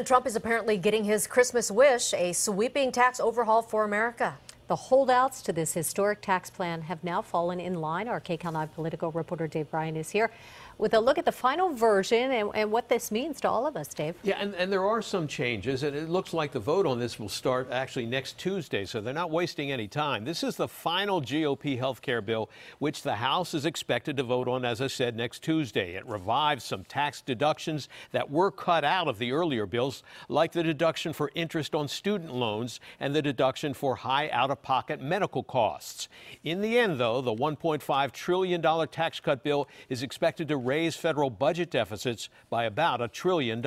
Trump is apparently getting his Christmas wish, a sweeping tax overhaul for America. The holdouts to this historic tax plan have now fallen in line. Our KCAL 9 political reporter Dave Bryan is here with a look at the final version and what this means to all of us, Dave. Yeah, and there are some changes, and it looks like the vote on this will start actually next Tuesday, so they're not wasting any time. This is the final GOP health care bill, which the House is expected to vote on, as I said, next Tuesday. It revives some tax deductions that were cut out of the earlier bills, like the deduction for interest on student loans and the deduction for high out-of-pocket medical costs. In the end, though, the $1.5 trillion tax cut bill is expected to raise federal budget deficits by about $1 trillion.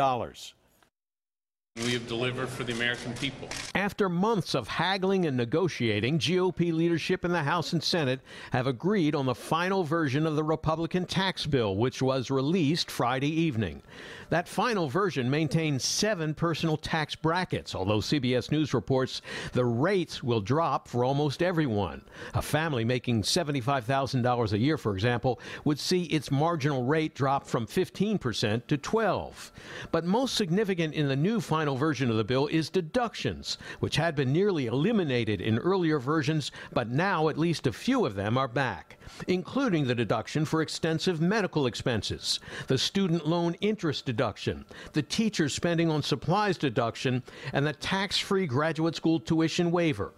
We have delivered for the American people. After months of haggling and negotiating, GOP leadership in the House and Senate have agreed on the final version of the Republican tax bill, which was released Friday evening. That final version maintains 7 personal tax brackets, although CBS News reports the rates will drop for almost everyone. A family making $75,000 a year, for example, would see its marginal rate drop from 15% to 12%. But most significant in the new final version of the bill is deductions, which had been nearly eliminated in earlier versions, but now at least a few of them are back, including the deduction for extensive medical expenses, the student loan interest deduction, the teacher spending on supplies deduction, and the tax-free graduate school tuition waiver.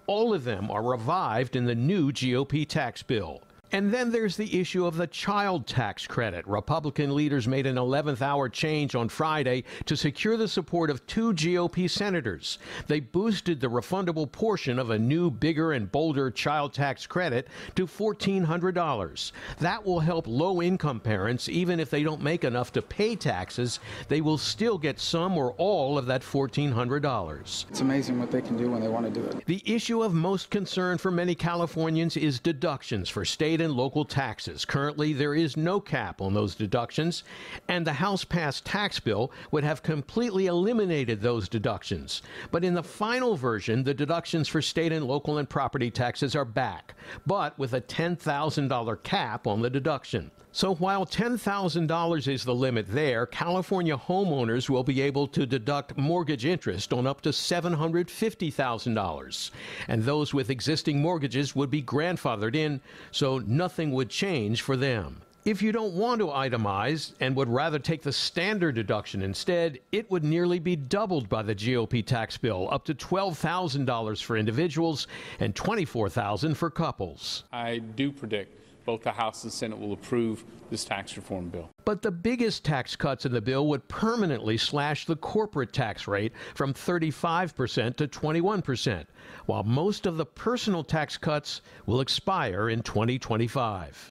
All of them are revived in the new GOP tax bill. And then there's the issue of the child tax credit. Republican leaders made an 11th hour change on Friday to secure the support of 2 GOP senators. They boosted the refundable portion of a new, bigger and bolder child tax credit to $1,400. That will help low-income parents. Even if they don't make enough to pay taxes, they will still get some or all of that $1,400. It's amazing what they can do when they want to do it. The issue of most concern for many Californians is deductions for state and local taxes. Currently, there is no cap on those deductions, and the House-passed tax bill would have completely eliminated those deductions. But in the final version, the deductions for state and local and property taxes are back, but with a $10,000 cap on the deduction. So while $10,000 is the limit there, California homeowners will be able to deduct mortgage interest on up to $750,000. And those with existing mortgages would be grandfathered in, so nothing would change for them. If you don't want to itemize and would rather take the standard deduction instead, it would nearly be doubled by the GOP tax bill, up to $12,000 for individuals and $24,000 for couples. I do predict both the House and Senate will approve this tax reform bill. But the biggest tax cuts in the bill would permanently slash the corporate tax rate from 35% to 21%, while most of the personal tax cuts will expire in 2025.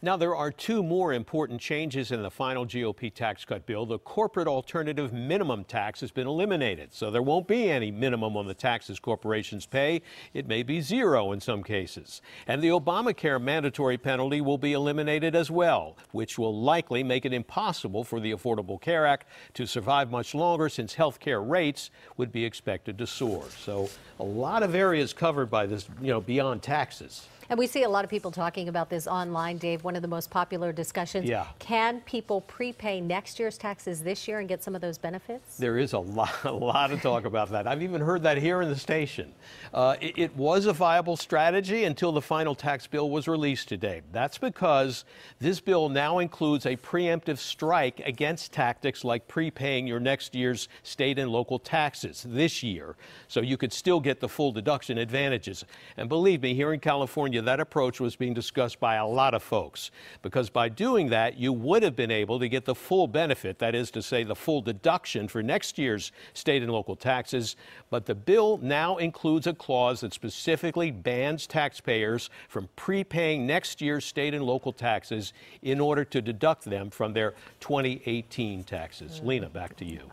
Now, there are 2 more important changes in the final GOP tax cut bill. The corporate alternative minimum tax has been eliminated, so there won't be any minimum on the taxes corporations pay. It may be 0 in some cases. And the Obamacare mandatory penalty will be eliminated as well, which will likely make it impossible for the Affordable Care Act to survive much longer, since health care rates would be expected to soar. So a lot of areas covered by this, beyond taxes. And we see a lot of people talking about this online, Dave. One of the most popular discussions. Yeah. Can people prepay next year's taxes this year and get some of those benefits? There is a lot of talk about that. I've even heard that here in the station. It was a viable strategy until the final tax bill was released today. That's because this bill now includes a preemptive strike against tactics like prepaying your next year's state and local taxes this year, so you could still get the full deduction advantages. And believe me, here in California, that approach was being discussed by a lot of folks, because by doing that, you would have been able to get the full benefit, that is to say, the full deduction for next year's state and local taxes. But the bill now includes a clause that specifically bans taxpayers from prepaying next year's state and local taxes in order to deduct them from their 2018 taxes. Lena, back to you.